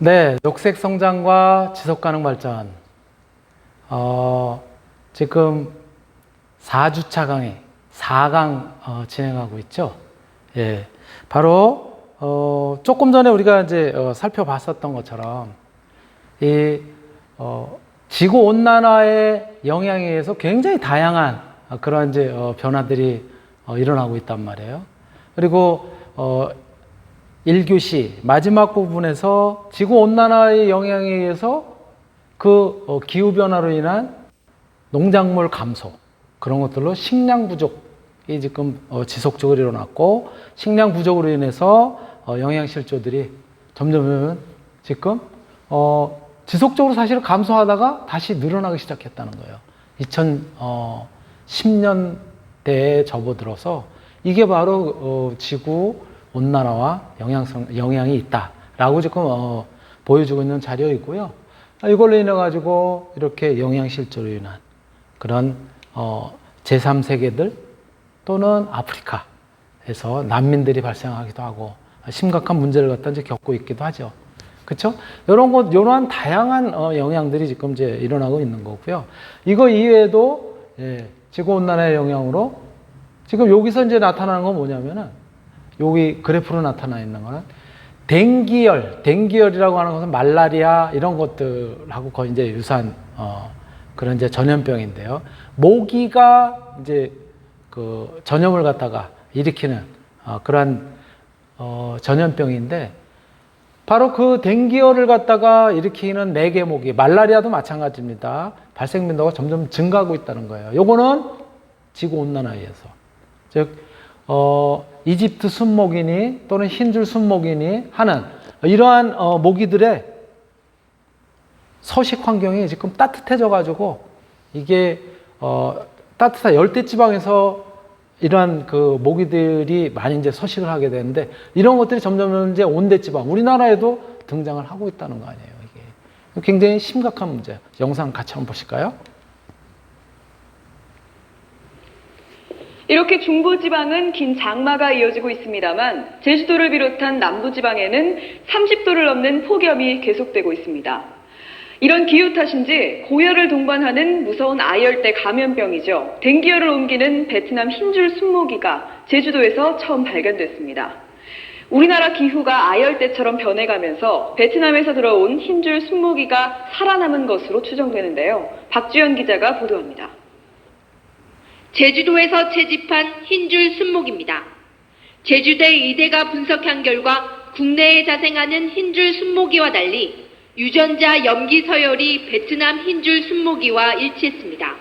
네, 녹색 성장과 지속 가능 발전. 지금 4주차 강의, 4강 진행하고 있죠. 예. 바로 조금 전에 우리가 이제 살펴봤었던 것처럼 이 지구 온난화의 영향에 의해서 굉장히 다양한 그런 이제 변화들이 일어나고 있단 말이에요. 그리고 1교시 마지막 부분에서 지구 온난화의 영향에 의해서 그 기후 변화로 인한 농작물 감소, 그런 것들로 식량 부족이 지금 지속적으로 일어났고, 식량 부족으로 인해서 영양실조들이 점점 지금 지속적으로 사실 감소하다가 다시 늘어나기 시작했다는 거예요. 2010년대에 접어들어서 이게 바로 지구 온난화와 영향이 있다라고 지금 보여주고 있는 자료이고요. 이걸로 인해 가지고 이렇게 영양실조로 인한 그런 제3세계들 또는 아프리카에서 난민들이 발생하기도 하고 심각한 문제를 갖다 이제 겪고 있기도 하죠. 그렇죠? 이러한 다양한 영향들이 지금 이제 일어나고 있는 거고요. 이거 이외에도 지구 온난화의 영향으로 지금 여기서 이제 나타나는 건 뭐냐면은, 여기 그래프로 나타나 있는 거는 댕기열이라고 하는 것은 말라리아 이런 것들하고 거의 이제 유사한 그런 이제 전염병인데요. 모기가 이제 그 전염을 갖다가 일으키는 그러한 전염병인데, 바로 그 댕기열을 갖다가 일으키는 매개 모기, 말라리아도 마찬가지입니다. 발생 빈도가 점점 증가하고 있다는 거예요. 요거는 지구 온난화에 의해서, 즉 이집트 순모기니 또는 흰줄 순모기니 하는 이러한 모기들의 서식 환경이 지금 따뜻해져 가지고, 이게 따뜻한 열대 지방에서 이러한 그 모기들이 많이 이제 서식을 하게 되는데, 이런 것들이 점점 이제 온대 지방, 우리나라에도 등장을 하고 있다는 거 아니에요. 이게 굉장히 심각한 문제예요. 영상 같이 한번 보실까요? 이렇게 중부지방은 긴 장마가 이어지고 있습니다만, 제주도를 비롯한 남부지방에는 30도를 넘는 폭염이 계속되고 있습니다. 이런 기후 탓인지 고열을 동반하는 무서운 아열대 감염병이죠. 댕기열을 옮기는 베트남 흰줄 순모기가 제주도에서 처음 발견됐습니다. 우리나라 기후가 아열대처럼 변해가면서 베트남에서 들어온 흰줄 순모기가 살아남은 것으로 추정되는데요. 박주연 기자가 보도합니다. 제주도에서 채집한 흰줄 순모기입니다. 제주대 의대가 분석한 결과 국내에 자생하는 흰줄 순모기와 달리 유전자 염기 서열이 베트남 흰줄 순모기와 일치했습니다.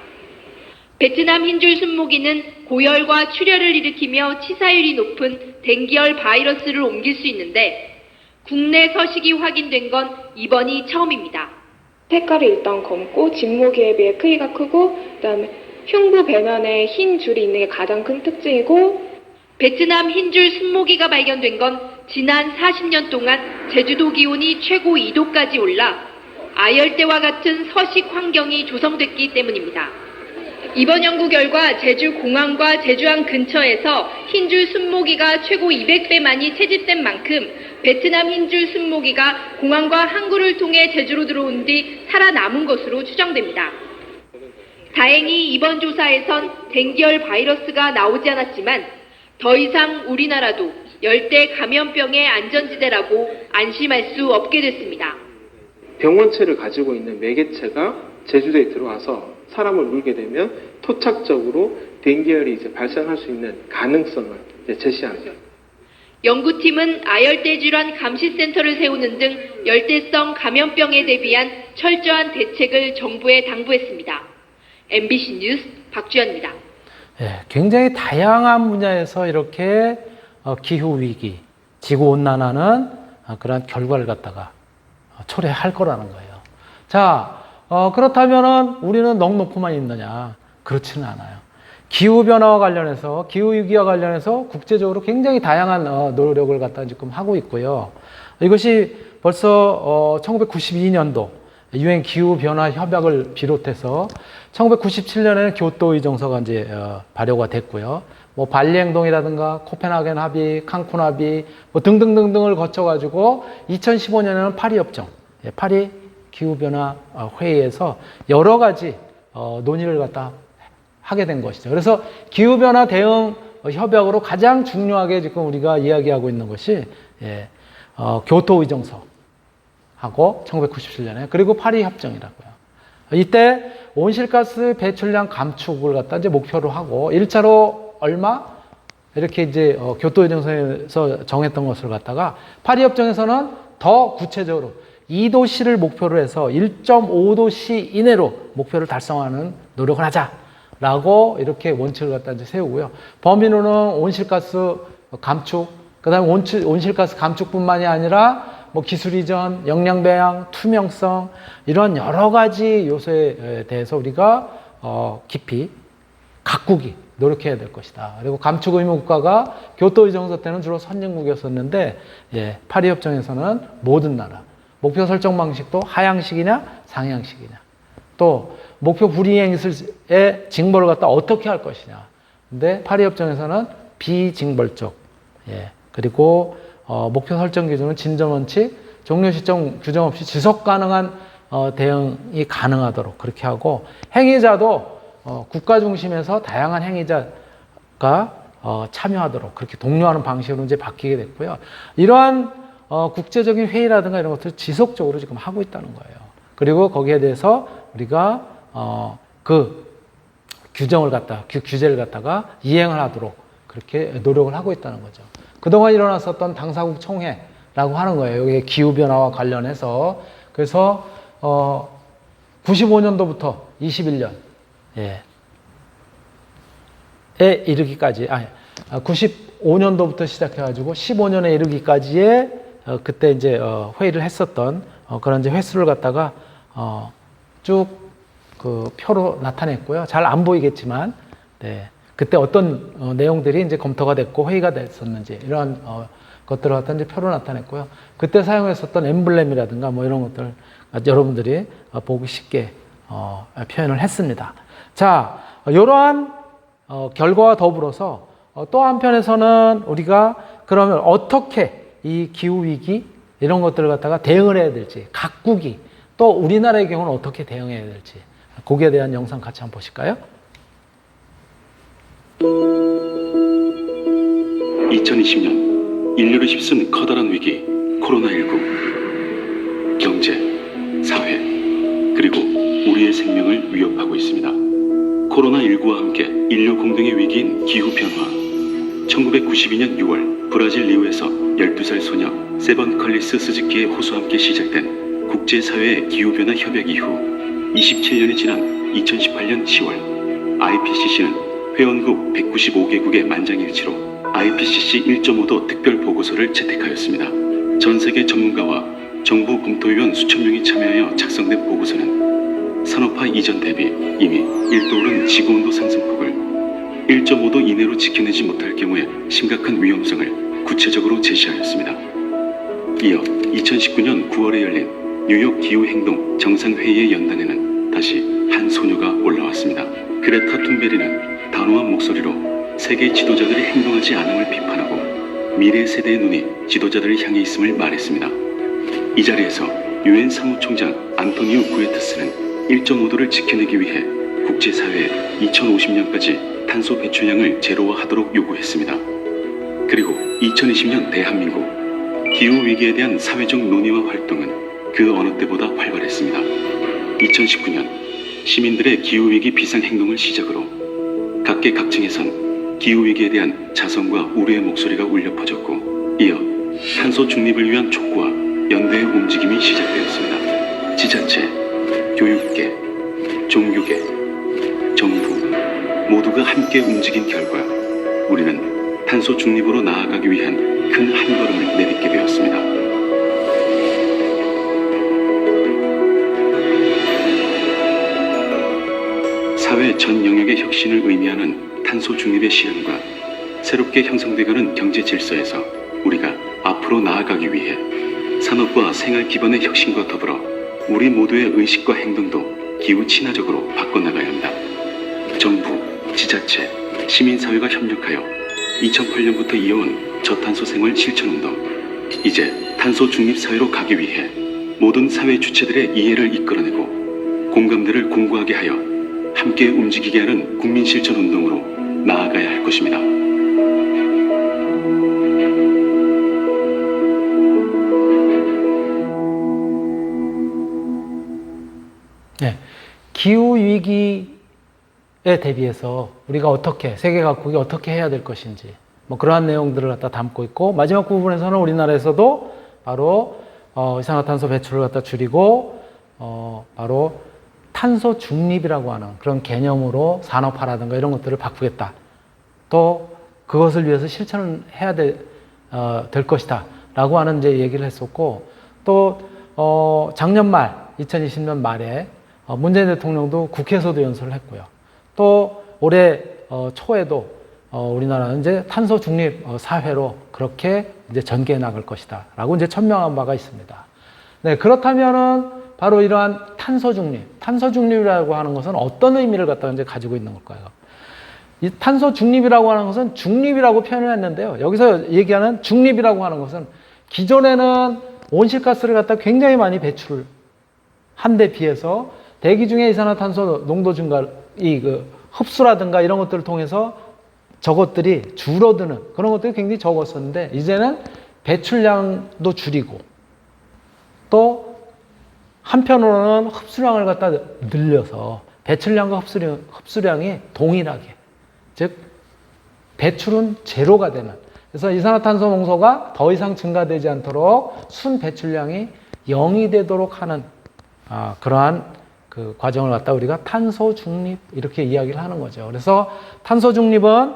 베트남 흰줄 순모기는 고열과 출혈을 일으키며 치사율이 높은 댕기열 바이러스를 옮길 수 있는데, 국내 서식이 확인된 건 이번이 처음입니다. 색깔이 일단 검고 진모기에 비해 크기가 크고, 그다음에 흉부 배면에 흰 줄이 있는 게 가장 큰 특징이고, 베트남 흰줄 순모기가 발견된 건 지난 40년 동안 제주도 기온이 최고 2도까지 올라 아열대와 같은 서식 환경이 조성됐기 때문입니다. 이번 연구 결과 제주 공항과 제주항 근처에서 흰줄 순모기가 최고 200배 많이 채집된 만큼 베트남 흰줄 순모기가 공항과 항구를 통해 제주로 들어온 뒤 살아남은 것으로 추정됩니다. 다행히 이번 조사에선 댕기열 바이러스가 나오지 않았지만, 더 이상 우리나라도 열대 감염병의 안전지대라고 안심할 수 없게 됐습니다. 병원체를 가지고 있는 매개체가 제주도에 들어와서 사람을 물게 되면 토착적으로 댕기열이 이제 발생할 수 있는 가능성을 제시합니다. 연구팀은 아열대 질환 감시센터를 세우는 등 열대성 감염병에 대비한 철저한 대책을 정부에 당부했습니다. MBC 뉴스 박주연입니다. 예, 굉장히 다양한 분야에서 이렇게 기후위기, 지구온난화는 그런 결과를 갖다가 초래할 거라는 거예요. 자, 그렇다면은 우리는 넉놓고만 있느냐? 그렇지는 않아요. 기후변화와 관련해서, 기후위기와 관련해서 국제적으로 굉장히 다양한 노력을 갖다 지금 하고 있고요. 이것이 벌써 1992년도 유엔 기후변화 협약을 비롯해서 1997년에는 교토 의정서가 이제 발효가 됐고요. 뭐 발리 행동이라든가 코펜하겐 합의, 칸쿤 합의 뭐 등등등등을 거쳐가지고 2015년에는 파리 협정, 파리 기후변화 회의에서 여러 가지 논의를 갖다 하게 된 것이죠. 그래서 기후변화 대응 협약으로 가장 중요하게 지금 우리가 이야기하고 있는 것이 교토 의정서하고 1997년에 그리고 파리 협정이라고요. 이때 온실가스 배출량 감축을 갖다 이제 목표로 하고 1차로 얼마 이렇게 이제 교토 의정서에서 정했던 것을 갖다가 파리 협정에서는 더 구체적으로 2도씨를 목표로 해서 1.5도씨 이내로 목표를 달성하는 노력을 하자라고 이렇게 원칙을 갖다 이제 세우고요. 범위로는 온실가스 감축, 그다음에 온실가스 감축뿐만이 아니라 뭐 기술 이전, 역량 배양, 투명성 이런 여러 가지 요소에 대해서 우리가 깊이 각국이 노력해야 될 것이다. 그리고 감축 의무 국가가 교토 의정서 때는 주로 선진국이었었는데 파리 협정에서는 모든 나라 목표 설정 방식도 하향식이냐 상향식이냐 또 목표 불이행의 징벌을 갖다 어떻게 할 것이냐. 근데 파리 협정에서는 비징벌적 그리고 목표 설정 기준은 진전 원칙, 종료 시점 규정 없이 지속 가능한 대응이 가능하도록 그렇게 하고 행위자도 국가 중심에서 다양한 행위자가 참여하도록 그렇게 독려하는 방식으로 이제 바뀌게 됐고요. 이러한 국제적인 회의라든가 이런 것들을 지속적으로 지금 하고 있다는 거예요. 그리고 거기에 대해서 우리가 그 규정을 갖다 규제를 갖다가 이행을 하도록 그렇게 노력을 하고 있다는 거죠. 그동안 일어났었던 당사국 총회라고 하는 거예요. 여기 기후변화와 관련해서. 그래서 95년도부터 21년 에 이르기까지 95년도부터 시작해가지고 15년에 이르기까지의 그때 이제 회의를 했었던 그런 이제 횟수를 갖다가 쭉 그 표로 나타냈고요. 잘 안 보이겠지만 그때 어떤 내용들이 이제 검토가 됐고 회의가 됐었는지 이러한 것들을 갖다 이제 표로 나타냈고요. 그때 사용했었던 엠블렘이라든가 뭐 이런 것들 여러분들이 보기 쉽게 표현을 했습니다. 자, 이러한 결과와 더불어서 또 한편에서는 우리가 그러면 어떻게 이 기후위기 이런 것들을 갖다가 대응을 해야 될지 각국이 또 우리나라의 경우는 어떻게 대응해야 될지 거기에 대한 영상 같이 한번 보실까요? 2020년 인류를 휩쓴 커다란 위기 코로나19 경제, 사회 그리고 우리의 생명을 위협하고 있습니다. 코로나19와 함께 인류 공동의 위기인 기후변화 1992년 6월 브라질 리우에서 12살 소녀 세번 컬리스 스즈키의 호소와 함께 시작된 국제사회의 기후변화 협약 이후 27년이 지난 2018년 10월 IPCC는 회원국 195개국의 만장일치로 IPCC 1.5도 특별보고서를 채택하였습니다. 전 세계 전문가와 정부 검토위원 수천 명이 참여하여 작성된 보고서는 산업화 이전 대비 이미 1도 오른 지구온도 상승폭을 1.5도 이내로 지켜내지 못할 경우에 심각한 위험성을 구체적으로 제시하였습니다. 이어 2019년 9월에 열린 뉴욕 기후행동 정상회의의 연단에는 다시 한 소녀가 올라왔습니다. 그레타 툰베리는 단호한 목소리로 세계 지도자들이 행동하지 않음을 비판하고 미래 세대의 눈이 지도자들을 향해 있음을 말했습니다. 이 자리에서 유엔 사무총장 안토니우 구에테스는 1.5도를 지켜내기 위해 국제사회에 2050년까지 탄소 배출량을 제로화하도록 요구했습니다. 그리고 2020년 대한민국 기후위기에 대한 사회적 논의와 활동은 그 어느 때보다 활발했습니다. 2019년 시민들의 기후위기 비상행동을 시작으로 각계각층에선 기후위기에 대한 자성과 우려의 목소리가 울려 퍼졌고 이어 탄소 중립을 위한 촉구와 연대의 움직임이 시작되었습니다. 지자체, 교육계, 종교계, 정부 모두가 함께 움직인 결과 우리는 탄소 중립으로 나아가기 위한 큰 한걸음을 내딛게 되었습니다. 사회 전 영역의 혁신을 의미하는 탄소 중립의 실현과 새롭게 형성되가는 경제 질서에서 우리가 앞으로 나아가기 위해 산업과 생활 기반의 혁신과 더불어 우리 모두의 의식과 행동도 기후 친화적으로 바꿔나가야 합니다. 정부, 지자체, 시민사회가 협력하여 2008년부터 이어온 저탄소 생활 실천운동. 이제 탄소 중립 사회로 가기 위해 모든 사회 주체들의 이해를 이끌어내고 공감대를 공고하게 하여 함께 움직이게 하는 국민 실천 운동으로 나아가야 할 것입니다. 네, 기후 위기에 대비해서 우리가 어떻게 세계 각국이 어떻게 해야 될 것인지 뭐 그러한 내용들을 갖다 담고 있고, 마지막 부분에서는 우리나라에서도 바로 이산화탄소 배출을 갖다 줄이고 바로 탄소 중립이라고 하는 그런 개념으로 산업화라든가 이런 것들을 바꾸겠다. 또 그것을 위해서 실천을 해야 될 것이다. 라고 하는 이제 얘기를 했었고, 또 작년 말 2020년 말에 문재인 대통령도 국회에서도 연설을 했고요. 또 올해 초에도 우리나라는 이제 탄소 중립 사회로 그렇게 이제 전개해 나갈 것이다. 라고 이제 천명한 바가 있습니다. 네, 그렇다면은 바로 이러한 탄소 중립이라고 하는 것은 어떤 의미를 갖다가 이제 가지고 있는 걸까요? 이 탄소 중립이라고 하는 것은 중립이라고 표현을 했는데요. 여기서 얘기하는 중립이라고 하는 것은 기존에는 온실가스를 갖다 굉장히 많이 배출을 한 데 비해서 대기 중에 이산화탄소 농도 증가, 흡수라든가 이런 것들을 통해서 저것들이 줄어드는 그런 것들이 굉장히 적었었는데, 이제는 배출량도 줄이고 또 한편으로는 흡수량을 갖다 늘려서 배출량과 흡수량이 동일하게, 즉 배출은 제로가 되는, 그래서 이산화탄소 농도가 더 이상 증가되지 않도록 순 배출량이 0이 되도록 하는 그러한 그 과정을 갖다 우리가 탄소 중립 이렇게 이야기를 하는 거죠. 그래서 탄소 중립은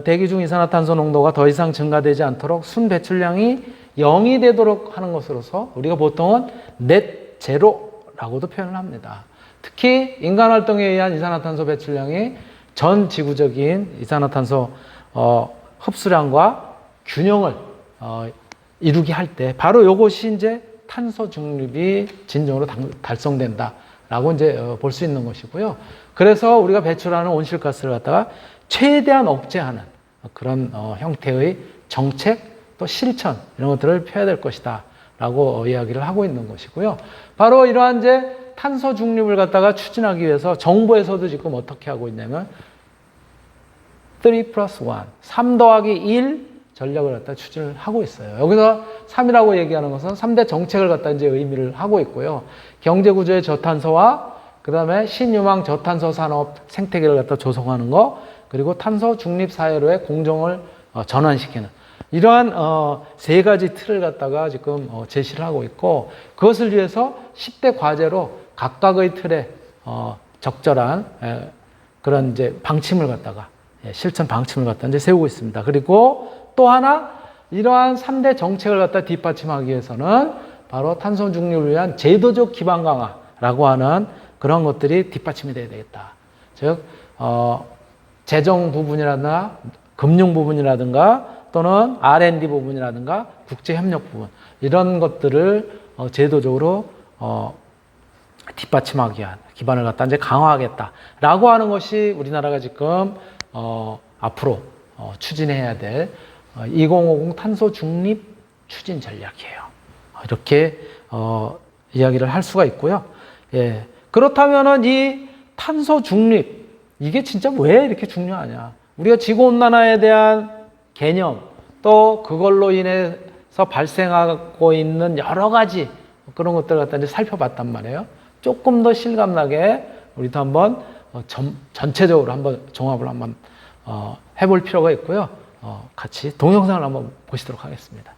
대기 중 이산화탄소 농도가 더 이상 증가되지 않도록 순 배출량이 0이 되도록 하는 것으로서 우리가 보통은 넷 제로라고도 표현을 합니다. 특히 인간 활동에 의한 이산화탄소 배출량이 전 지구적인 이산화탄소 흡수량과 균형을 이루게 할 때 바로 이것이 이제 탄소 중립이 진정으로 달성된다라고 이제 볼 수 있는 것이고요. 그래서 우리가 배출하는 온실가스를 갖다가 최대한 억제하는 그런 형태의 정책 또 실천 이런 것들을 펴야 될 것이다라고 이야기를 하고 있는 것이고요. 바로 이러한 이제 탄소 중립을 갖다가 추진하기 위해서 정부에서도 지금 어떻게 하고 있냐면 3+1, 3 더하기 1 전략을 갖다 추진을 하고 있어요. 여기서 3이라고 얘기하는 것은 3대 정책을 갖다 이제 의미를 하고 있고요. 경제구조의 저탄소화, 그 다음에 신유망 저탄소 산업 생태계를 갖다 조성하는 거, 그리고 탄소 중립 사회로의 공정을 전환시키는 이러한 세 가지 틀을 갖다가 지금 제시를 하고 있고, 그것을 위해서 10대 과제로 각각의 틀에 적절한 그런 이제 방침을 갖다가 실천 방침을 갖다 이제 세우고 있습니다. 그리고 또 하나 이러한 3대 정책을 갖다 뒷받침하기 위해서는 바로 탄소 중립을 위한 제도적 기반 강화라고 하는 그런 것들이 뒷받침이 돼야 되겠다. 즉 재정 부분이라든가 금융 부분이라든가 또는 R&D 부분이라든가 국제협력 부분 이런 것들을 제도적으로 뒷받침하기 위한 기반을 갖다 이제 강화하겠다라고 하는 것이 우리나라가 지금 앞으로 추진해야 될 2050 탄소 중립 추진 전략이에요. 이렇게 이야기를 할 수가 있고요. 예. 그렇다면은 이 탄소 중립 이게 진짜 왜 이렇게 중요하냐? 우리가 지구 온난화에 대한 개념 또 그걸로 인해서 발생하고 있는 여러 가지 그런 것들 갖다 이제 살펴봤단 말이에요. 조금 더 실감나게 우리도 한번 전체적으로 한번 종합을 한번 해볼 필요가 있고요. 같이 동영상을 한번 보시도록 하겠습니다.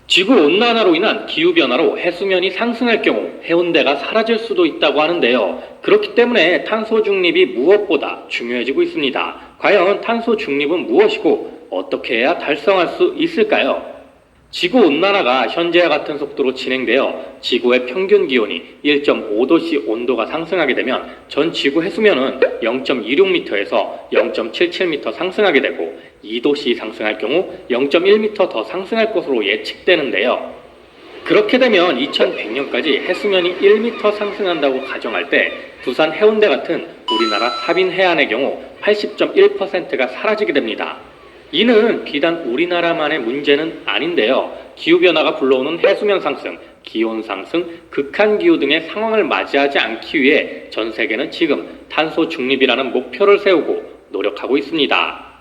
지구온난화로 인한 기후변화로 해수면이 상승할 경우 해운대가 사라질 수도 있다고 하는데요. 그렇기 때문에 탄소 중립이 무엇보다 중요해지고 있습니다. 과연 탄소 중립은 무엇이고 어떻게 해야 달성할 수 있을까요? 지구온난화가 현재와 같은 속도로 진행되어 지구의 평균 기온이 1.5도씨 온도가 상승하게 되면 전 지구 해수면은 0.26m에서 0.77m 상승하게 되고 2도씨 상승할 경우 0.1m 더 상승할 것으로 예측되는데요. 그렇게 되면 2100년까지 해수면이 1m 상승한다고 가정할 때 부산 해운대 같은 우리나라 사빈 해안의 경우 80.1%가 사라지게 됩니다. 이는 비단 우리나라만의 문제는 아닌데요. 기후변화가 불러오는 해수면 상승, 기온 상승, 극한기후 등의 상황을 맞이하지 않기 위해 전 세계는 지금 탄소 중립이라는 목표를 세우고 노력하고 있습니다.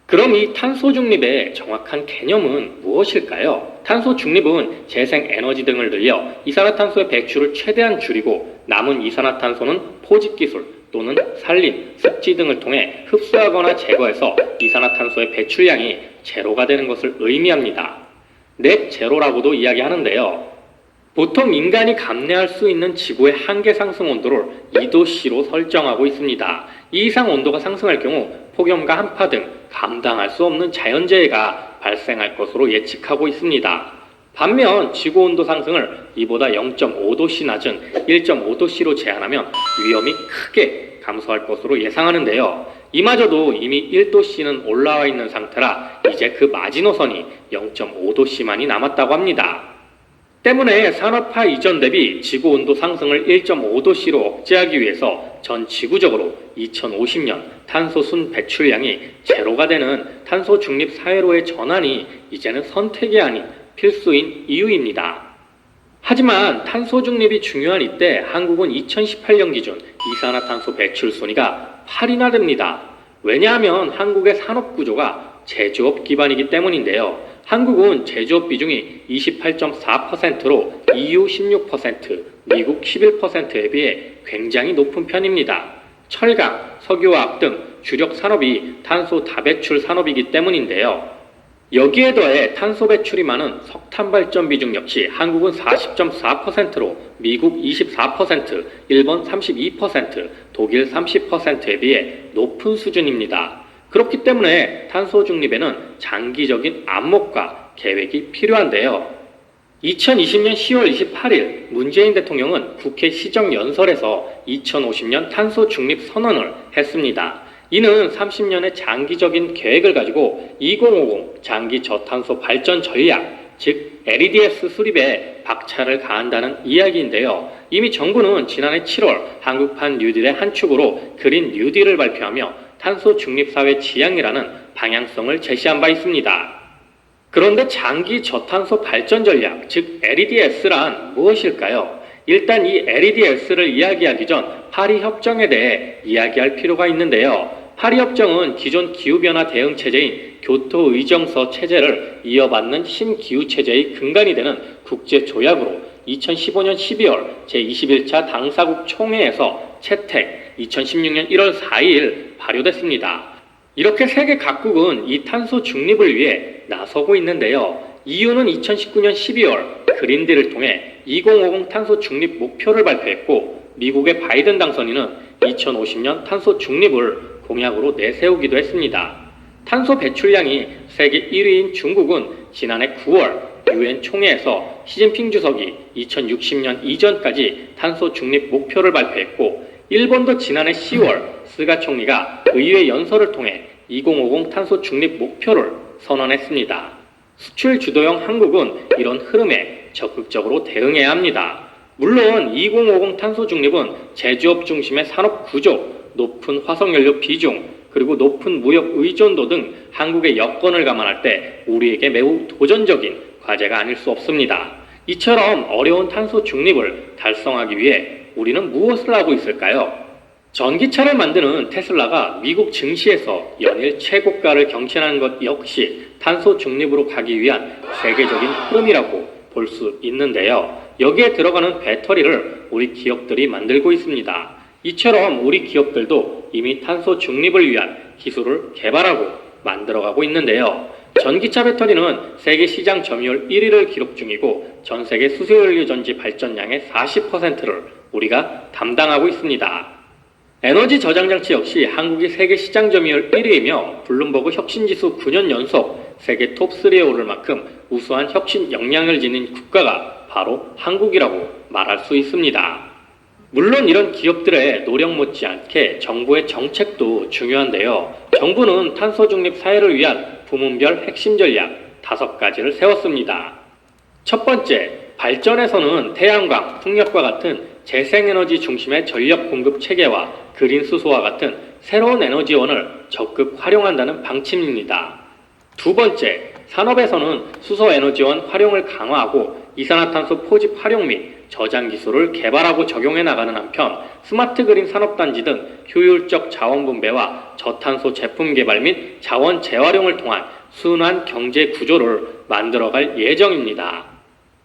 그럼 이 탄소 중립의 정확한 개념은 무엇일까요? 탄소 중립은 재생 에너지 등을 늘려 이산화탄소의 배출을 최대한 줄이고 남은 이산화탄소는 포집 기술 또는 산림, 습지 등을 통해 흡수하거나 제거해서 이산화탄소의 배출량이 제로가 되는 것을 의미합니다. 넷 제로라고도 이야기하는데요. 보통 인간이 감내할 수 있는 지구의 한계 상승 온도를 2도씨로 설정하고 있습니다. 이 이상 온도가 상승할 경우 폭염과 한파 등 감당할 수 없는 자연재해가 발생할 것으로 예측하고 있습니다. 반면 지구온도 상승을 이보다 0.5도씨 낮은 1.5도씨로 제한하면 위험이 크게 감소할 것으로 예상하는데요. 이마저도 이미 1도씨는 올라와 있는 상태라 이제 그 마지노선이 0.5도씨만이 남았다고 합니다. 때문에 산업화 이전 대비 지구온도 상승을 1.5도씨로 억제하기 위해서 전 지구적으로 2050년 탄소 순 배출량이 제로가 되는 탄소 중립 사회로의 전환이 이제는 선택이 아닌 필수인 이유입니다. 하지만 탄소 중립이 중요한 이때 한국은 2018년 기준 이산화탄소 배출 순위가 8위나 됩니다. 왜냐하면 한국의 산업 구조가 제조업 기반이기 때문인데요. 한국은 제조업 비중이 28.4%로 EU 16%, 미국 11%에 비해 굉장히 높은 편입니다. 철강, 석유화학 등 주력 산업이 탄소 다배출 산업이기 때문인데요. 여기에 더해 탄소 배출이 많은 석탄 발전 비중 역시 한국은 40.4%로 미국 24%, 일본 32%, 독일 30%에 비해 높은 수준입니다. 그렇기 때문에 탄소 중립에는 장기적인 안목과 계획이 필요한데요. 2020년 10월 28일 문재인 대통령은 국회 시정연설에서 2050년 탄소 중립 선언을 했습니다. 이는 30년의 장기적인 계획을 가지고 2050 장기 저탄소 발전 전략, 즉 LEDS 수립에 박차를 가한다는 이야기인데요. 이미 정부는 지난해 7월 한국판 뉴딜의 한 축으로 그린 뉴딜을 발표하며 탄소 중립 사회 지향이라는 방향성을 제시한 바 있습니다. 그런데 장기 저탄소 발전 전략, 즉 LEDS란 무엇일까요? 일단 이 LEDS를 이야기하기 전 파리 협정에 대해 이야기할 필요가 있는데요. 파리 협정은 기존 기후변화 대응 체제인 교토 의정서 체제를 이어받는 신기후 체제의 근간이 되는 국제 조약으로 2015년 12월 제21차 당사국 총회에서 채택, 2016년 1월 4일 발효됐습니다. 이렇게 세계 각국은 이 탄소 중립을 위해 나서고 있는데요. EU는 2019년 12월 그린딜을 통해 2050 탄소 중립 목표를 발표했고 미국의 바이든 당선인은 2050년 탄소 중립을 공약으로 내세우기도 했습니다. 탄소 배출량이 세계 1위인 중국은 지난해 9월 UN 총회에서 시진핑 주석이 2060년 이전까지 탄소 중립 목표를 발표했고 일본도 지난해 10월 스가 총리가 의회 연설을 통해 2050 탄소 중립 목표를 선언했습니다. 수출 주도형 한국은 이런 흐름에 적극적으로 대응해야 합니다. 물론 2050 탄소 중립은 제조업 중심의 산업 구조, 높은 화석연료 비중, 그리고 높은 무역 의존도 등 한국의 여건을 감안할 때 우리에게 매우 도전적인 과제가 아닐 수 없습니다. 이처럼 어려운 탄소 중립을 달성하기 위해 우리는 무엇을 하고 있을까요? 전기차를 만드는 테슬라가 미국 증시에서 연일 최고가를 경신하는 것 역시 탄소 중립으로 가기 위한 세계적인 흐름이라고 볼 수 있는데요. 여기에 들어가는 배터리를 우리 기업들이 만들고 있습니다. 이처럼 우리 기업들도 이미 탄소 중립을 위한 기술을 개발하고 만들어가고 있는데요. 전기차 배터리는 세계 시장 점유율 1위를 기록 중이고 전 세계 수소연료 전지 발전량의 40%를 우리가 담당하고 있습니다. 에너지 저장 장치 역시 한국이 세계 시장 점유율 1위이며 블룸버그 혁신지수 9년 연속 세계 톱3에 오를 만큼 우수한 혁신 역량을 지닌 국가가 바로 한국이라고 말할 수 있습니다. 물론 이런 기업들의 노력 못지않게 정부의 정책도 중요한데요. 정부는 탄소 중립 사회를 위한 부문별 핵심 전략 5가지를 세웠습니다. 첫 번째, 발전에서는 태양광, 풍력과 같은 재생에너지 중심의 전력 공급 체계와 그린 수소와 같은 새로운 에너지원을 적극 활용한다는 방침입니다. 두 번째, 산업에서는 수소 에너지원 활용을 강화하고 이산화탄소 포집 활용 및 저장 기술을 개발하고 적용해 나가는 한편 스마트 그린 산업단지 등 효율적 자원 분배와 저탄소 제품 개발 및 자원 재활용을 통한 순환 경제 구조를 만들어갈 예정입니다.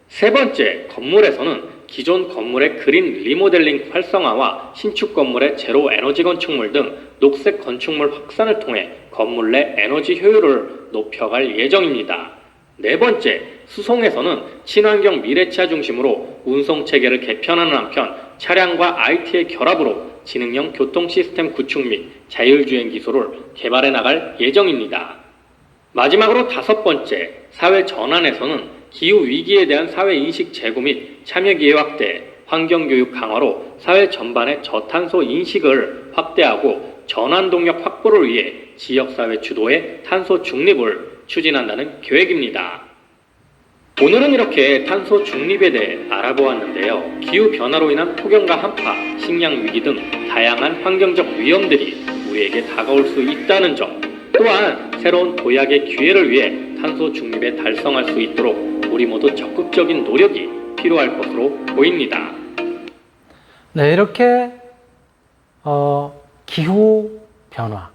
세 번째, 건물에서는 기존 건물의 그린 리모델링 활성화와 신축 건물의 제로 에너지 건축물 등 녹색 건축물 확산을 통해 건물 내 에너지 효율을 높여갈 예정입니다. 네 번째, 수송에서는 친환경 미래차 중심으로 운송 체계를 개편하는 한편 차량과 IT의 결합으로 지능형 교통 시스템 구축 및 자율주행 기술을 개발해 나갈 예정입니다. 마지막으로 다섯 번째, 사회 전환에서는 기후 위기에 대한 사회 인식 제고 및 참여 기회 확대, 환경 교육 강화로 사회 전반의 저탄소 인식을 확대하고 전환 동력 확보를 위해 지역 사회 주도의 탄소 중립을 추진한다는 계획입니다. 오늘은 이렇게 탄소 중립에 대해 알아보았는데요. 기후 변화로 인한 폭염과 한파, 식량 위기 등 다양한 환경적 위험들이 우리에게 다가올 수 있다는 점, 또한 새로운 도약의 기회를 위해 탄소 중립에 달성할 수 있도록 우리 모두 적극적인 노력이 필요할 것으로 보입니다. 네, 이렇게 기후 변화,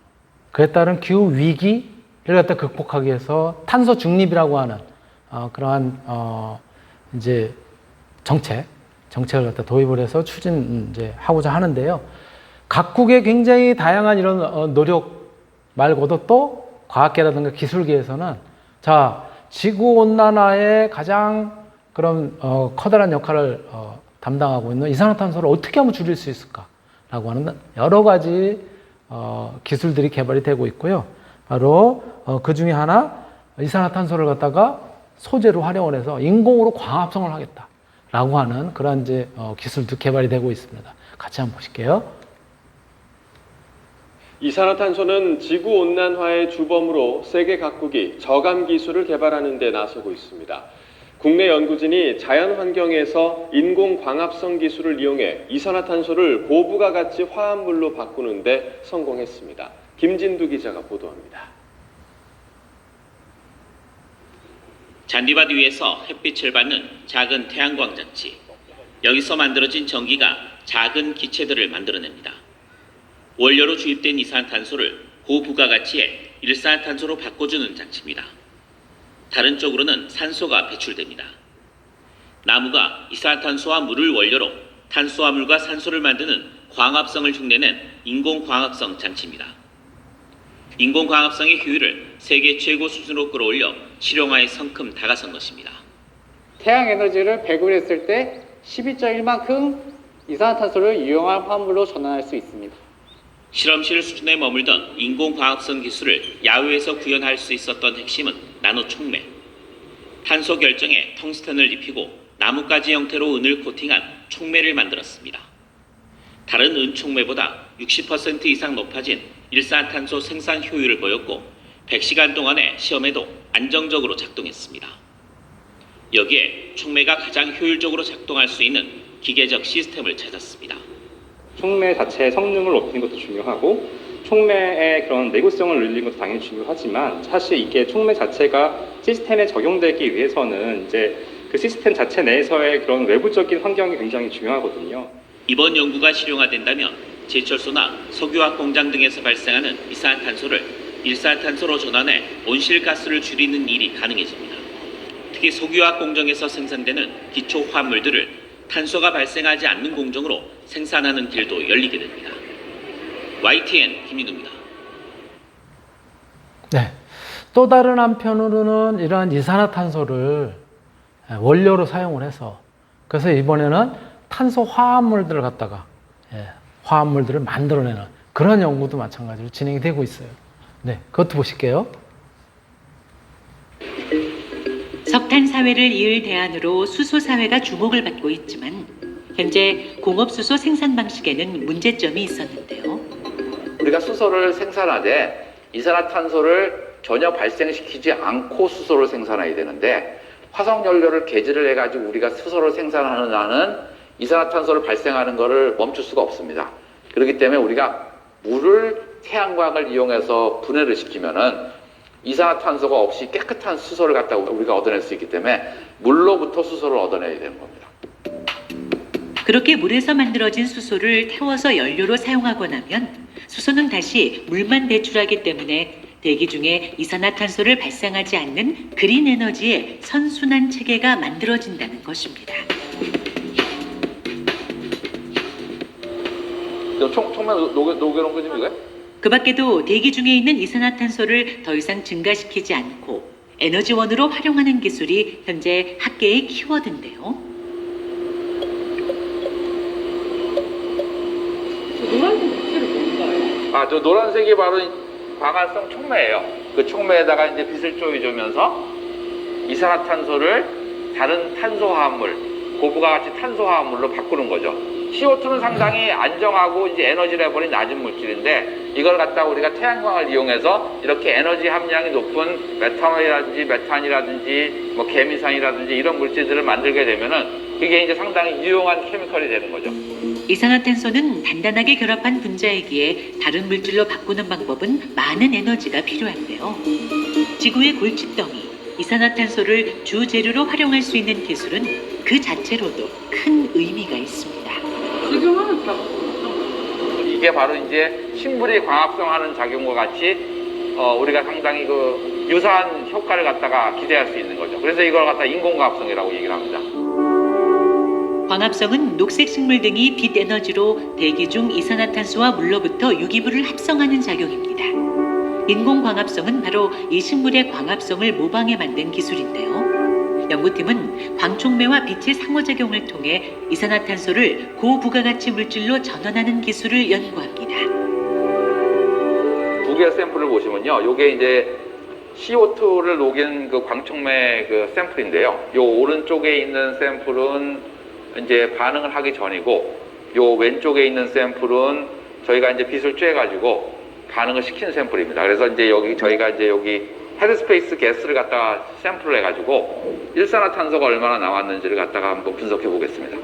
그에 따른 기후 위기를 갖다 극복하기 위해서 탄소 중립이라고 하는 그러한 이제 정책을 갖다 도입을 해서 추진하고자 하는데요. 각국의 굉장히 다양한 이런 노력 말고도 또 과학계라든가 기술계에서는 지구 온난화의 가장 그런 커다란 역할을 담당하고 있는 이산화탄소를 어떻게 하면 줄일 수 있을까라고 하는 여러 가지 기술들이 개발이 되고 있고요. 바로 그 중에 하나, 이산화탄소를 갖다가 소재로 활용을 해서 인공으로 광합성을 하겠다라고 하는 그런 이제 기술도 개발이 되고 있습니다. 같이 한번 보실게요. 이산화탄소는 지구온난화의 주범으로 세계 각국이 저감 기술을 개발하는 데 나서고 있습니다. 국내 연구진이 자연환경에서 인공광합성 기술을 이용해 이산화탄소를 고부가 가치 화합물로 바꾸는 데 성공했습니다. 김진두 기자가 보도합니다. 잔디밭 위에서 햇빛을 받는 작은 태양광 장치. 여기서 만들어진 전기가 작은 기체들을 만들어냅니다. 원료로 주입된 이산화탄소를 고부가가치의 일산화탄소로 바꿔주는 장치입니다. 다른 쪽으로는 산소가 배출됩니다. 나무가 이산화탄소와 물을 원료로 탄수화물과 산소를 만드는 광합성을 흉내낸 인공광합성 장치입니다. 인공광합성의 효율을 세계 최고 수준으로 끌어올려 실용화에 성큼 다가선 것입니다. 태양 에너지를 배급했을 때 12.1만큼 이산화탄소를 유용한 화합물로 전환할 수 있습니다. 실험실 수준에 머물던 인공광합성 기술을 야외에서 구현할 수 있었던 핵심은 나노 촉매. 탄소 결정에 텅스텐을 입히고 나뭇가지 형태로 은을 코팅한 촉매를 만들었습니다. 다른 은 촉매보다 60% 이상 높아진 일산탄소 생산 효율을 보였고 100시간 동안의 시험에도 안정적으로 작동했습니다. 여기에 촉매가 가장 효율적으로 작동할 수 있는 기계적 시스템을 찾았습니다. 촉매 자체의 성능을 높이는 것도 중요하고 촉매의 그런 내구성을 늘리는 것도 당연히 중요하지만 사실 이게 촉매 자체가 시스템에 적용되기 위해서는 이제 그 시스템 자체 내에서의 그런 외부적인 환경이 굉장히 중요하거든요. 이번 연구가 실용화된다면 제철소나 석유화학 공장 등에서 발생하는 이산화탄소를 일산화탄소로 전환해 온실가스를 줄이는 일이 가능해집니다. 특히 석유화학 공정에서 생산되는 기초 화합물들을 탄소가 발생하지 않는 공정으로 생산하는 길도 열리게 됩니다. YTN 김민우입니다. 네. 또 다른 한편으로는 이러한 이산화탄소를 원료로 사용을 해서 그래서 이번에는 탄소 화합물들을 갖다가 화합물들을 만들어내는 그런 연구도 마찬가지로 진행이 되고 있어요. 네, 그것도 보실게요. 석탄 사회를 이을 대안으로 수소 사회가 주목을 받고 있지만 현재 공업 수소 생산 방식에는 문제점이 있었는데요. 우리가 수소를 생산하되 이산화탄소를 전혀 발생시키지 않고 수소를 생산해야 되는데 화석 연료를 개질을 해가지고 우리가 수소를 생산하는 한은 이산화탄소를 발생하는 것을 멈출 수가 없습니다. 그렇기 때문에 우리가 물을 태양광을 이용해서 분해를 시키면은 이산화탄소가 없이 깨끗한 수소를 갖다가 우리가 얻어낼 수 있기 때문에 물로부터 수소를 얻어내야 되는 겁니다. 그렇게 물에서 만들어진 수소를 태워서 연료로 사용하고 나면 수소는 다시 물만 배출하기 때문에 대기 중에 이산화탄소를 발생하지 않는 그린 에너지의 선순환 체계가 만들어진다는 것입니다. 총매 녹여놓은 거 지금 이거야? 그 밖에도 대기 중에 있는 이산화탄소를 더 이상 증가시키지 않고 에너지원으로 활용하는 기술이 현재 학계의 키워드인데요. 저 노란색이 바로 광활성 촉매예요. 그 촉매에다가 이제 빛을 쪼여주면서 이산화탄소를 다른 탄소화합물, 고부가 같이 탄소화합물로 바꾸는 거죠. CO2는 상당히 안정하고 이제 에너지 레벨이 낮은 물질인데 이걸 갖다가 우리가 태양광을 이용해서 이렇게 에너지 함량이 높은 메탄올이라든지 메탄이라든지 뭐 개미산이라든지 이런 물질들을 만들게 되면은 그게 이제 상당히 유용한 케미컬이 되는 거죠. 이산화탄소는 단단하게 결합한 분자이기에 다른 물질로 바꾸는 방법은 많은 에너지가 필요한데요. 지구의 골칫덩이, 이산화탄소를 주재료로 활용할 수 있는 기술은 그 자체로도 큰 의미가 있습니다. 이게 바로 이제 식물이 광합성하는 작용과 같이 우리가 상당히 그 유사한 효과를 갖다가 기대할 수 있는 거죠. 그래서 이걸 갖다 인공광합성이라고 얘기를 합니다. 광합성은 녹색 식물 등이 빛 에너지로 대기 중 이산화탄소와 물로부터 유기물을 합성하는 작용입니다. 인공광합성은 바로 이 식물의 광합성을 모방해 만든 기술인데요. 연구팀은 광촉매와 빛의 상호작용을 통해 이산화탄소를 고부가가치 물질로 전환하는 기술을 연구합니다. 두 개의 샘플을 보시면요. 요게 이제 CO2를 녹인 그 광촉매 그 샘플인데요. 요 오른쪽에 있는 샘플은 이제 반응을 하기 전이고 요 왼쪽에 있는 샘플은 저희가 이제 빛을 쬐가지고 반응을 시킨 샘플입니다. 그래서 이제 여기 저희가 이제 여기 헤드스페이스 가스를 갖다가 샘플을 해가지고 일산화탄소가 얼마나 나왔는지를 갖다가 한번 분석해 보겠습니다.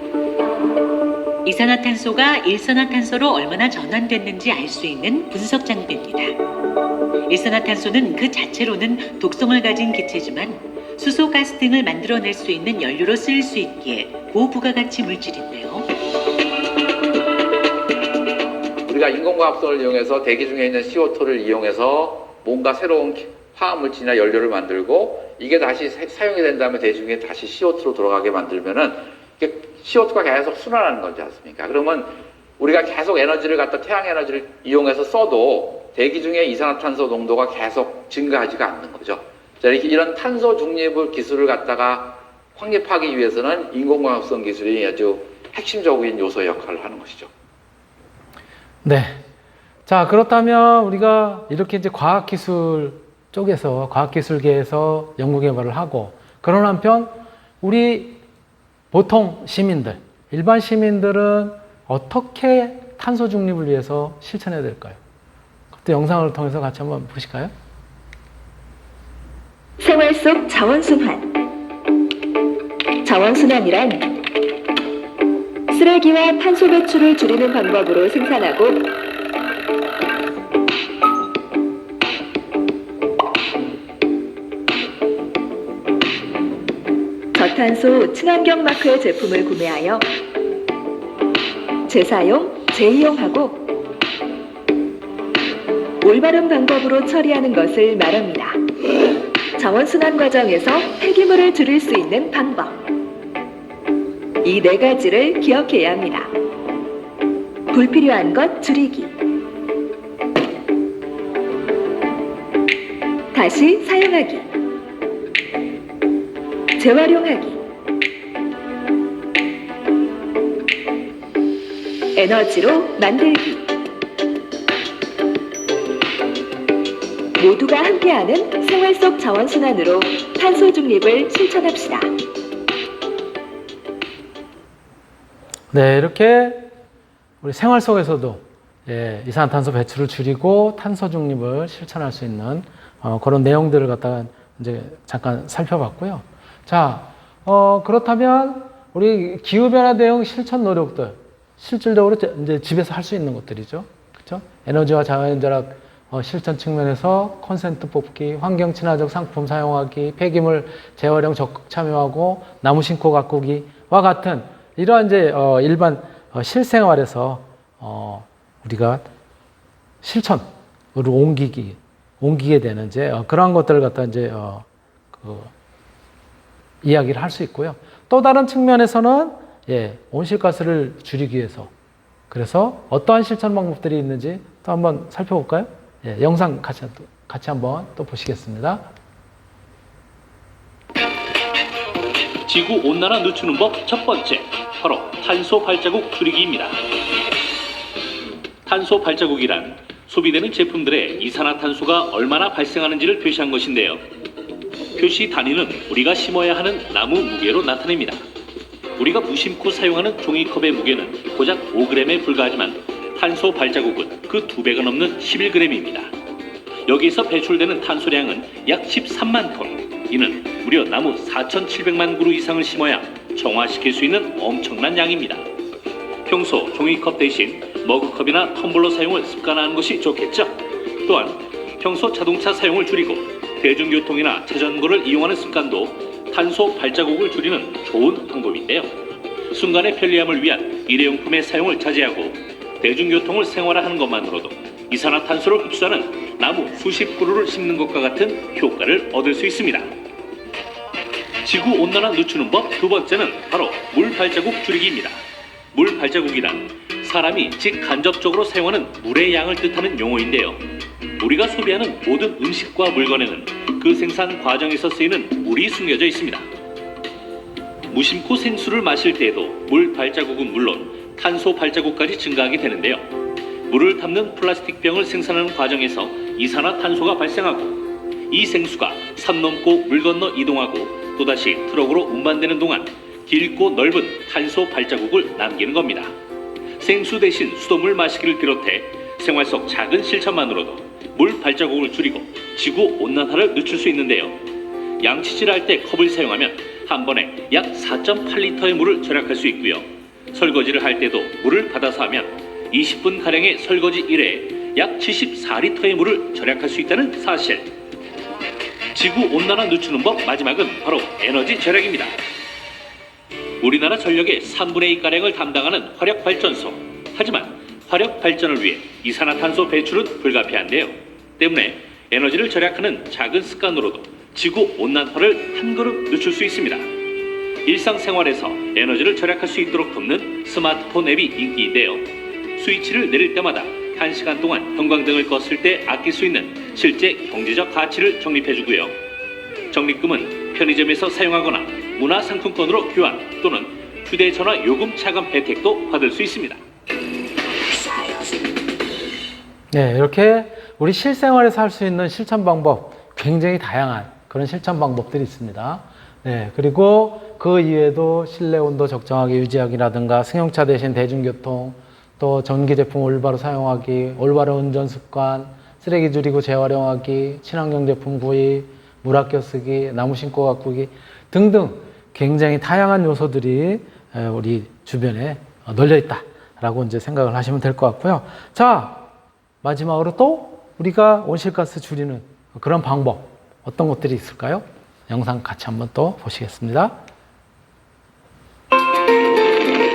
이산화탄소가 일산화탄소로 얼마나 전환됐는지 알 수 있는 분석 장비입니다. 일산화탄소는 그 자체로는 독성을 가진 기체지만 수소, 가스 등을 만들어낼 수 있는 연료로 쓰일 수 있기에 고부가가치 물질인데요. 우리가 인공광합성을 이용해서 대기 중에 있는 CO2를 이용해서 뭔가 새로운 화학물질이나 연료를 만들고 이게 다시 사용이 된 다음에 대기 중에 다시 CO2로 돌아가게 만들면은 이게 CO2가 계속 순환하는 거지 않습니까? 그러면 우리가 계속 에너지를 갖다 태양 에너지를 이용해서 써도 대기 중에 이산화탄소 농도가 계속 증가하지가 않는 거죠. 자, 이렇게 이런 탄소 중립 기술을 갖다가 확립하기 위해서는 인공광합성 기술이 아주 핵심적인 요소의 역할을 하는 것이죠. 네. 자, 그렇다면 우리가 이렇게 이제 과학기술 쪽에서, 과학기술계에서 연구개발을 하고, 그런 한편, 우리 보통 시민들, 일반 시민들은 어떻게 탄소 중립을 위해서 실천해야 될까요? 그때 영상을 통해서 같이 한번 보실까요? 생활 속 자원순환. 자원순환이란 쓰레기와 탄소 배출을 줄이는 방법으로 생산하고 저탄소 친환경 마크의 제품을 구매하여 재사용, 재이용하고 올바른 방법으로 처리하는 것을 말합니다. 자원순환 과정에서 폐기물을 줄일 수 있는 방법. 이 네 가지를 기억해야 합니다. 불필요한 것 줄이기. 다시 사용하기. 재활용하기. 에너지로 만들기. 모두가 함께하는 생활 속 자원순환으로 탄소 중립을 실천합시다. 네, 이렇게 우리 생활 속에서도 이산화탄소 배출을 줄이고 탄소 중립을 실천할 수 있는 그런 내용들을 갖다가 이제 잠깐 살펴봤고요. 자, 그렇다면 우리 기후변화 대응 실천 노력들, 실질적으로 이제 집에서 할 수 있는 것들이죠. 그렇죠? 에너지와 자연절약 실천 측면에서 콘센트 뽑기, 환경 친화적 상품 사용하기, 폐기물 재활용 적극 참여하고 나무 심고 가꾸기와 같은 이러한 이제 일반 실생활에서 우리가 실천으로 옮기게 되는 이제 그러한 것들을 갖다 이제 이야기를 할 수 있고요. 또 다른 측면에서는 온실가스를 줄이기 위해서 그래서 어떠한 실천 방법들이 있는지 또 한번 살펴볼까요? 영상 같이 한번 또 보시겠습니다. 지구 온난화 늦추는 법 첫 번째, 바로 탄소 발자국 줄이기입니다. 탄소 발자국이란 소비되는 제품들의 이산화탄소가 얼마나 발생하는지를 표시한 것인데요. 표시 단위는 우리가 심어야 하는 나무 무게로 나타냅니다. 우리가 무심코 사용하는 종이컵의 무게는 고작 5g에 불과하지만 탄소 발자국은 그 2배가 넘는 11g입니다. 여기서 배출되는 탄소량은 약 13만 톤. 이는 무려 나무 4,700만 그루 이상을 심어야 정화시킬 수 있는 엄청난 양입니다. 평소 종이컵 대신 머그컵이나 텀블러 사용을 습관화하는 것이 좋겠죠. 또한 평소 자동차 사용을 줄이고 대중교통이나 자전거를 이용하는 습관도 탄소 발자국을 줄이는 좋은 방법인데요. 순간의 편리함을 위한 일회용품의 사용을 자제하고 대중교통을 생활화하는 것만으로도 이산화탄소를 흡수하는 나무 수십 그루를 심는 것과 같은 효과를 얻을 수 있습니다. 지구온난화 늦추는 법 두 번째는 바로 물 발자국 줄이기입니다. 물 발자국이란 사람이 직간접적으로 사용하는 물의 양을 뜻하는 용어인데요. 우리가 소비하는 모든 음식과 물건에는 그 생산 과정에서 쓰이는 물이 숨겨져 있습니다. 무심코 생수를 마실 때에도 물 발자국은 물론 탄소 발자국까지 증가하게 되는데요. 물을 담는 플라스틱 병을 생산하는 과정에서 이산화탄소가 발생하고 이 생수가 산 넘고 물 건너 이동하고 또다시 트럭으로 운반되는 동안 길고 넓은 탄소 발자국을 남기는 겁니다. 생수 대신 수돗물 마시기를 비롯해 생활 속 작은 실천만으로도 물 발자국을 줄이고 지구 온난화를 늦출 수 있는데요. 양치질할 때 컵을 사용하면 한 번에 약 4.8리터의 물을 절약할 수 있고요. 설거지를 할 때도 물을 받아서 하면 20분가량의 설거지 일회에 약 74리터의 물을 절약할 수 있다는 사실. 지구 온난화 늦추는 법 마지막은 바로 에너지 절약입니다. 우리나라 전력의 3분의 2가량을 담당하는 화력발전소. 하지만 화력 발전을 위해 이산화탄소 배출은 불가피한데요. 때문에 에너지를 절약하는 작은 습관으로도 지구 온난화를 한 걸음 늦출 수 있습니다. 일상생활에서 에너지를 절약할 수 있도록 돕는 스마트폰 앱이 인기인데요. 스위치를 내릴 때마다 1시간 동안 형광등을 껐을 때 아낄 수 있는 실제 경제적 가치를 적립해주고요. 적립금은 편의점에서 사용하거나 문화상품권으로 교환 또는 휴대전화 요금 차감 혜택도 받을 수 있습니다. 네, 이렇게 우리 실생활에서 할 수 있는 실천 방법 굉장히 다양한 그런 실천 방법들이 있습니다. 네, 그리고 그 이외에도 실내 온도 적정하게 유지하기라든가 승용차 대신 대중교통, 또 전기 제품 올바로 사용하기, 올바른 운전 습관, 쓰레기 줄이고 재활용하기, 친환경 제품 구입, 물 아껴 쓰기, 나무 심고 가꾸기 등등 굉장히 다양한 요소들이 우리 주변에 널려 있다라고 이제 생각을 하시면 될 것 같고요. 자, 마지막으로 또 우리가 온실가스 줄이는 그런 방법 어떤 것들이 있을까요? 영상 같이 한번 또 보시겠습니다.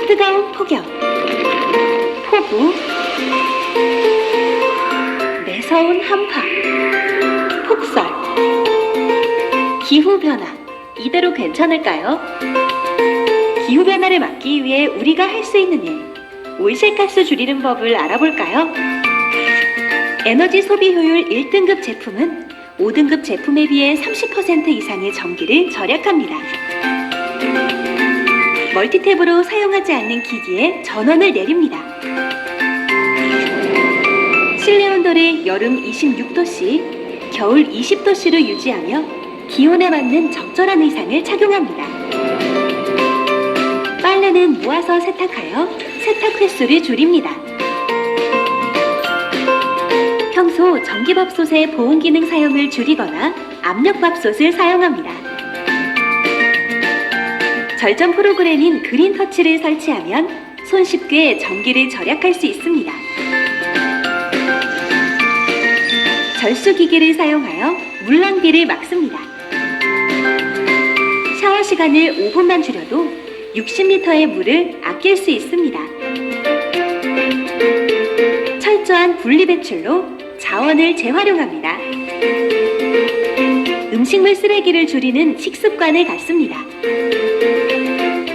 뜨거운 폭염, 폭우, 매서운 한파, 폭설, 기후변화, 이대로 괜찮을까요? 기후변화를 막기 위해 우리가 할 수 있는 일, 온실가스 줄이는 법을 알아볼까요? 에너지 소비 효율 1등급 제품은 5등급 제품에 비해 30% 이상의 전기를 절약합니다. 멀티탭으로 사용하지 않는 기기에 전원을 내립니다. 실내 온도를 여름 26도씨, 겨울 20도씨로 유지하며 기온에 맞는 적절한 의상을 착용합니다. 빨래는 모아서 세탁하여 세탁 횟수를 줄입니다. 평소 전기밥솥의 보온 기능 사용을 줄이거나 압력밥솥을 사용합니다. 절전 프로그램인 그린터치를 설치하면 손쉽게 전기를 절약할 수 있습니다. 절수기기를 사용하여 물 낭비를 막습니다. 샤워 시간을 5분만 줄여도 60리터의 물을 아낄 수 있습니다. 철저한 분리배출로 자원을 재활용합니다. 음식물 쓰레기를 줄이는 식습관을 갖습니다.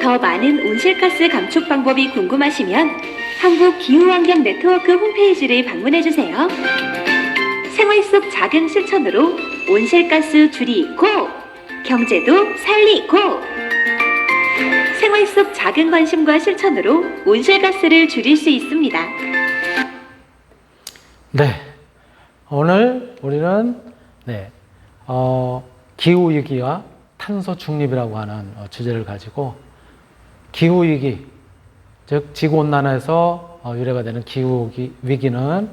더 많은 온실가스 감축 방법이 궁금하시면 한국기후환경 네트워크 홈페이지를 방문해주세요. 생활 속 작은 실천으로 온실가스 줄이고 경제도 살리고 생활 속 작은 관심과 실천으로 온실가스를 줄일 수 있습니다. 네, 오늘 우리는 기후위기와 탄소 중립이라고 하는 주제를 가지고 기후위기, 즉 지구온난화에서 유래가 되는 기후위기는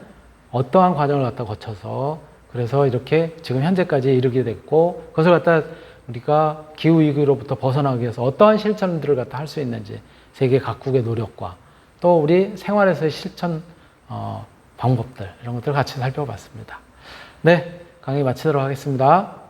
어떠한 과정을 갖다 거쳐서 그래서 이렇게 지금 현재까지 이르게 됐고 그것을 갖다 우리가 기후위기로부터 벗어나기 위해서 어떠한 실천들을 갖다 할 수 있는지 세계 각국의 노력과 또 우리 생활에서의 실천 방법들 이런 것들을 같이 살펴봤습니다. 네, 강의 마치도록 하겠습니다.